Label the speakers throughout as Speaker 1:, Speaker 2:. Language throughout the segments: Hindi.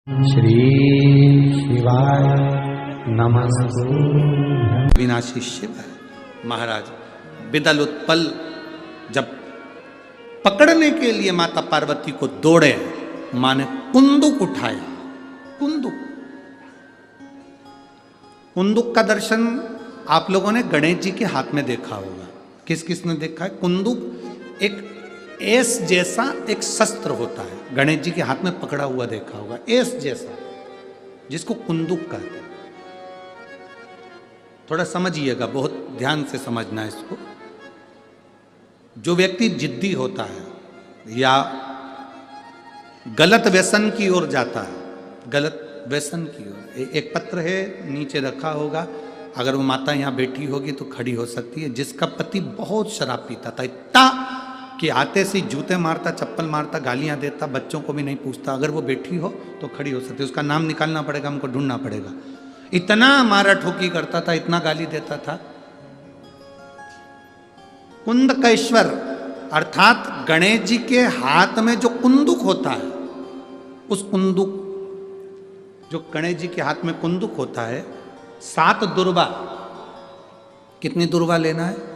Speaker 1: श्री शिवाय नमस्तु।
Speaker 2: विनाशी शिव महाराज विदल उत्पल जब पकड़ने के लिए माता पार्वती को दौड़े, मां ने कुंदुक उठाया। कुंदुक का दर्शन आप लोगों ने गणेश जी के हाथ में देखा होगा। किस किस ने देखा है? कुंदुक एक एस जैसा एक शस्त्र होता है, गणेश जी के हाथ में पकड़ा हुआ देखा होगा, एस जैसा, जिसको कुंदुक कहते हैं। थोड़ा समझिएगा, बहुत ध्यान से समझना है इसको। जो व्यक्ति जिद्दी होता है या गलत व्यसन की ओर जाता है, गलत व्यसन की ओर, एक पत्र है नीचे रखा होगा, अगर वो माता यहाँ बैठी होगी तो खड़ी हो सकती है, जिसका पति बहुत शराब पीता था, इतना कि आते से जूते मारता, चप्पल मारता, गालियां देता, बच्चों को भी नहीं पूछता। अगर वो बैठी हो तो खड़ी हो सकती है, उसका नाम निकालना पड़ेगा, हमको ढूंढना पड़ेगा। इतना मारा ठोकी करता था, इतना गाली देता था। कुंदकेश्वर अर्थात गणेश जी के हाथ में जो कुंदुक होता है, उस कुंदुक, जो गणेश जी के हाथ में कुंदुक होता है, 7 दुर्बा। कितनी दुर्बा लेना है?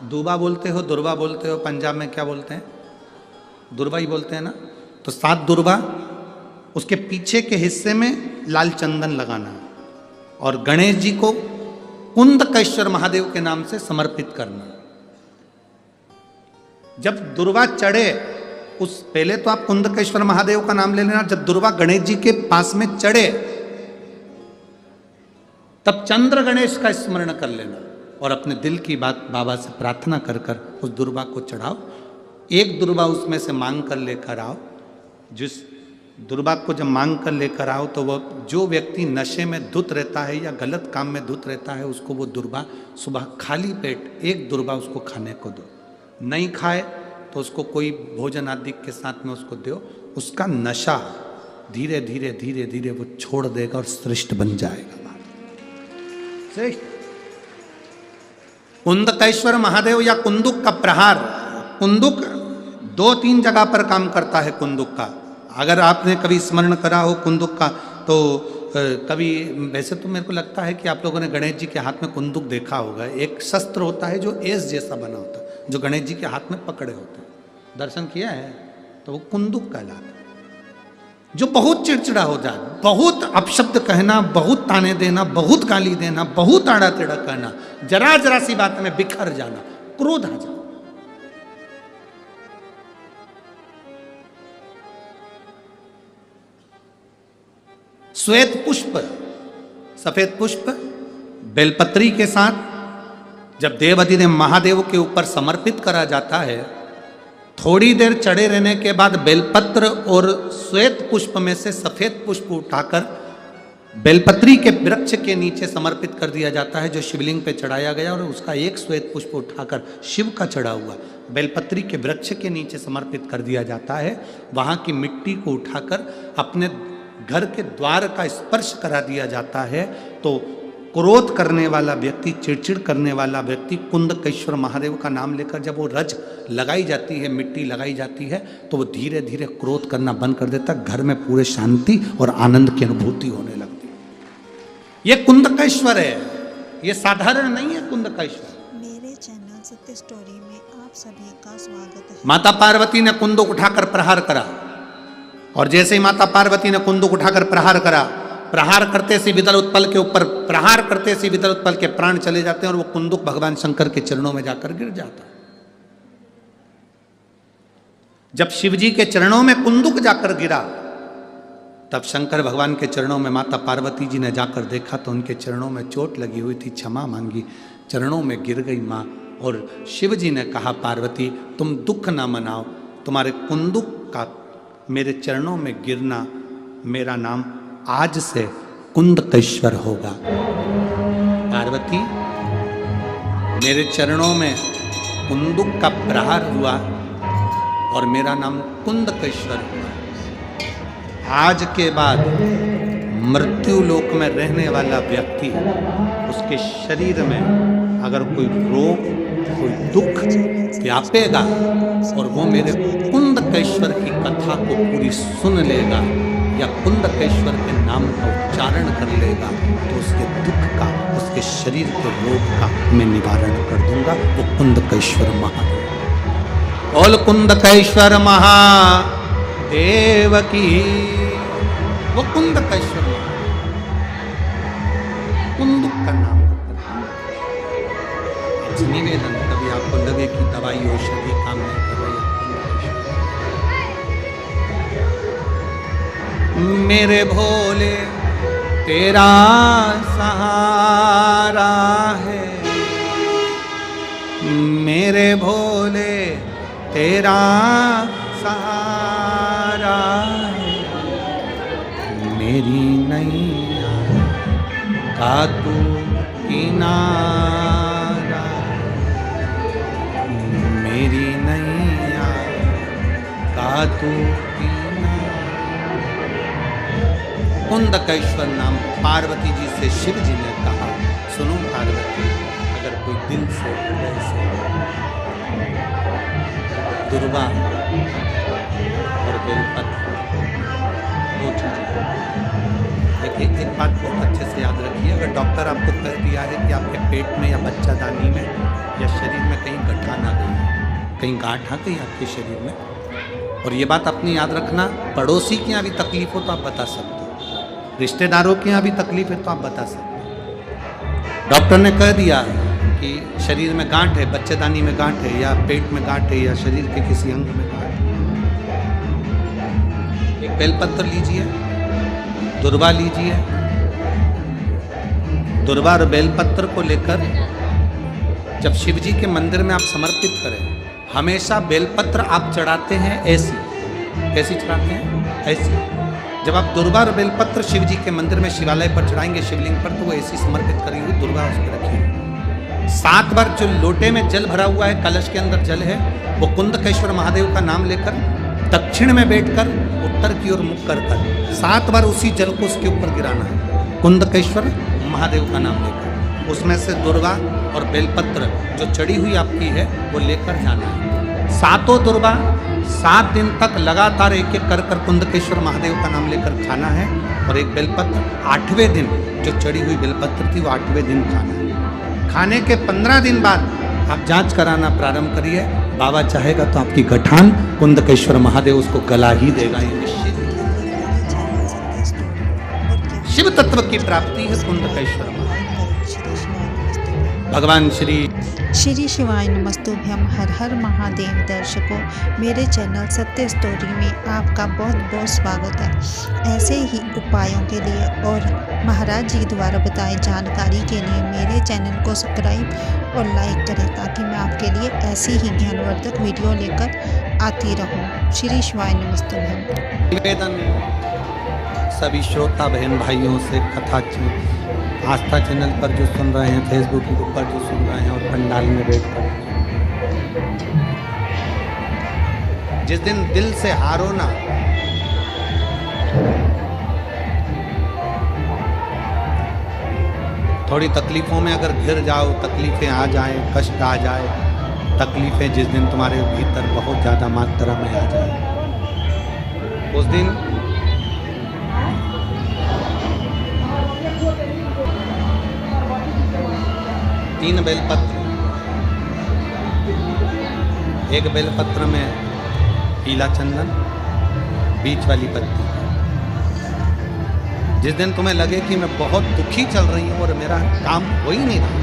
Speaker 2: दूबा बोलते हो, दुर्बा बोलते हो, पंजाब में क्या बोलते हैं? दुर्बा ही बोलते हैं ना। तो 7 दुर्बा, उसके पीछे के हिस्से में लाल चंदन लगाना है और गणेश जी को कुंदकेश्वर महादेव के नाम से समर्पित करना। जब दुर्बा चढ़े, उस पहले तो आप कुंदकेश्वर महादेव का नाम ले लेना। जब दुर्बा गणेश जी के पास में चढ़े, तब चंद्र गणेश का स्मरण कर लेना और अपने दिल की बात बाबा से प्रार्थना कर कर उस दुर्बा को चढ़ाओ। एक दुर्बा उसमें से मांग कर लेकर आओ। जिस दुर्बा को जब मांग कर लेकर आओ, तो वह जो व्यक्ति नशे में धुत रहता है या गलत काम में धुत रहता है, उसको वो दुर्बा सुबह खाली पेट एक दुर्बा उसको खाने को दो। नहीं खाए तो उसको कोई भोजन आदि के साथ में उसको दो। उसका नशा धीरे धीरे धीरे धीरे वो छोड़ देगा और श्रेष्ठ बन जाएगा। कुंदकेश्वर महादेव या कुंदुक का प्रहार, कुंदुक 2-3 जगह पर काम करता है। कुंदुक का अगर आपने कभी स्मरण करा हो कुंदुक का, तो कभी, वैसे तो मेरे को लगता है कि आप लोगों ने गणेश जी के हाथ में कुंदुक देखा होगा। एक शस्त्र होता है जो एस जैसा बना होता है, जो गणेश जी के हाथ में पकड़े होते हैं। दर्शन किया है? तो वो कुंदुक कहलाता है। जो बहुत चिड़चिड़ा हो जाए, बहुत अपशब्द कहना, बहुत ताने देना, बहुत गाली देना, बहुत आड़ा टेढ़ा कहना, जरा जरा सी बात में बिखर जाना, क्रोध आ जाना। श्वेत पुष्प, सफेद पुष्प बेलपत्री के साथ जब देवाधिदेव महादेव के ऊपर समर्पित करा जाता है, थोड़ी देर चढ़े रहने के बाद बेलपत्र और श्वेत पुष्प में से सफेद पुष्प उठाकर बेलपत्री के वृक्ष के नीचे समर्पित कर दिया जाता है, जो शिवलिंग पे चढ़ाया गया, और उसका एक श्वेत पुष्प उठाकर शिव का चढ़ा हुआ बेलपत्री के वृक्ष के नीचे समर्पित कर दिया जाता है। वहाँ की मिट्टी को उठाकर अपने घर के द्वार का स्पर्श करा दिया जाता है। तो क्रोध करने वाला व्यक्ति, चिड़चिड़ करने वाला व्यक्ति, कुंदकेश्वर महादेव का नाम लेकर जब वो रज लगाई जाती है, मिट्टी लगाई जाती है, तो वो धीरे धीरे क्रोध करना बंद कर देता। घर में पूरे शांति और आनंद की अनुभूति होने लगती है। ये कुंदकेश्वर है, ये साधारण नहीं है। कुंदकेश्वर
Speaker 3: मेरे चैनल सत्य स्टोरी में आप सभी का स्वागत है।
Speaker 2: माता पार्वती ने कुंदुक उठाकर प्रहार करा, और जैसे ही माता पार्वती ने कुंदुक उठाकर प्रहार करा, प्रहार करते से विदल उत्पल के ऊपर प्रहार करते से विदल उत्पल के प्राण चले जाते हैं और वो कुंदुक भगवान शंकर के चरणों में जाकर गिर जाता है। जब शिवजी के चरणों में कुंदुक जाकर गिरा, तब शंकर भगवान के चरणों में माता पार्वती जी ने जाकर देखा तो उनके चरणों में चोट लगी हुई थी, क्षमा मांगी, चरणों में गिर गई माँ। और शिवजी ने कहा, पार्वती तुम दुख ना मनाओ, तुम्हारे कुंदुक का मेरे चरणों में गिरना, मेरा नाम आज से कुंदकेश्वर होगा। पार्वती, मेरे चरणों में कुंदुक का प्रहार हुआ और मेरा नाम कुंदकेश्वर हुआ। आज के बाद मृत्यु लोक में रहने वाला व्यक्ति, उसके शरीर में अगर कोई रोग, कोई दुख व्यापेगा और वो मेरे कुंदकेश्वर की कथा को पूरी सुन लेगा, या कुंदकेश्वर के नाम का उच्चारण कर लेगा तो उसके दुख का, उसके शरीर के रोग का मैं निवारण कर दूंगा। वो कुंदकेश्वर महादेव। बोल कुंदकेश्वर महादेव की। वो कुंदकेश्वर कुंदक का नाम निवेदन, कभी आपको लगे कि दवाई औषधि काम नहीं कर रही, मेरे भोले तेरा सहारा है, मेरे भोले तेरा सहारा है, मेरी नैया का तू किनारा, मेरी नैया का तू किनारा। कुंदकेश्वर नाम पार्वती जी से शिव जी ने कहा, सुनो पार्वती, अगर कोई दिल से हृदय से दुर्वा और बेलपत्र दो चीजें, एक बात बहुत अच्छे से याद रखिए, अगर डॉक्टर आपको कह दिया है कि आपके पेट में या बच्चादानी में या शरीर में कहीं गठा ना गई, कहीं गांठ आ गई आपके शरीर में, और ये बात अपनी याद रखना, पड़ोसी के यहाँ भी तकलीफ हो तो आप बता सकते हो, रिश्तेदारों के यहाँ भी तकलीफ है तो आप बता सकते हो। डॉक्टर ने कह दिया कि शरीर में गांठ है, बच्चेदानी में गांठ है, या पेट में गांठ है, या शरीर के किसी अंग में गांठ है, एक बेलपत्र लीजिए, दुर्वा लीजिए, दुर्वा और बेलपत्र को लेकर जब शिव जी के मंदिर में आप समर्पित करें, हमेशा बेलपत्र आप चढ़ाते हैं ऐसी, कैसी चढ़ाते हैं? ऐसी। जब आप दुर्वा और बेलपत्र शिव जी के मंदिर में शिवालय पर चढ़ाएंगे, शिवलिंग पर, तो वो ऐसी समर्पित करी हुई दुर्वा उस पर रखिए। 7 बार जो लोटे में जल भरा हुआ है, कलश के अंदर जल है, वो कुंदकेश्वर महादेव का नाम लेकर दक्षिण में बैठकर उत्तर की ओर मुख कर 7 बार उसी जल को उसके ऊपर गिराना है, कुंदकेश्वर महादेव का नाम लेकर। उसमें से दुर्वा और बेलपत्र जो चढ़ी हुई आपकी है वो लेकर जाना है। 7 दुर्वा 7 दिन तक लगातार एक एक कर कुंदकेश्वर महादेव का नाम लेकर खाना है, और एक बेलपत्र 8वें दिन जो चढ़ी हुई बेलपत्र थी वो 8वें दिन खाना है। खाने के 15 दिन बाद आप जांच कराना प्रारंभ करिए, बाबा चाहेगा तो आपकी गठान कुंदकेश्वर महादेव उसको गला ही देगा, ये निश्चित। शिव तत्व की प्राप्ति है कुंदकेश्वर महादेव। भगवान
Speaker 3: श्री शिवाय नमस्तुभ्यम। हर हर महादेव दर्शकों, मेरे चैनल सत्य स्टोरी में आपका बहुत बहुत स्वागत है। ऐसे ही उपायों के लिए और महाराज जी द्वारा बताई जानकारी के लिए मेरे चैनल को सब्सक्राइब और लाइक करें, ताकि मैं आपके लिए ऐसी ही ज्ञानवर्धक वीडियो लेकर आती रहूं। श्री शिवाय नमस्तुभ्यम।
Speaker 2: निवेदन सभी श्रोता बहन भाइयों से, कथा आस्था चैनल पर जो सुन रहे हैं, फेसबुक ग्रुप पर जो सुन रहे हैं, और पंडाल में बैठकर, जिस दिन दिल से हारो ना, थोड़ी तकलीफों में अगर घिर जाओ, तकलीफें आ जाए, कष्ट आ जाए, तकलीफें जिस दिन तुम्हारे भीतर बहुत ज़्यादा मात्रा में आ जाए, उस दिन तीन बेलपत्र, एक बेलपत्र में पीला चंदन, बीच वाली पत्ती। जिस दिन तुम्हें लगे कि मैं बहुत दुखी चल रही हूँ और मेरा काम हो ही नहीं रहा,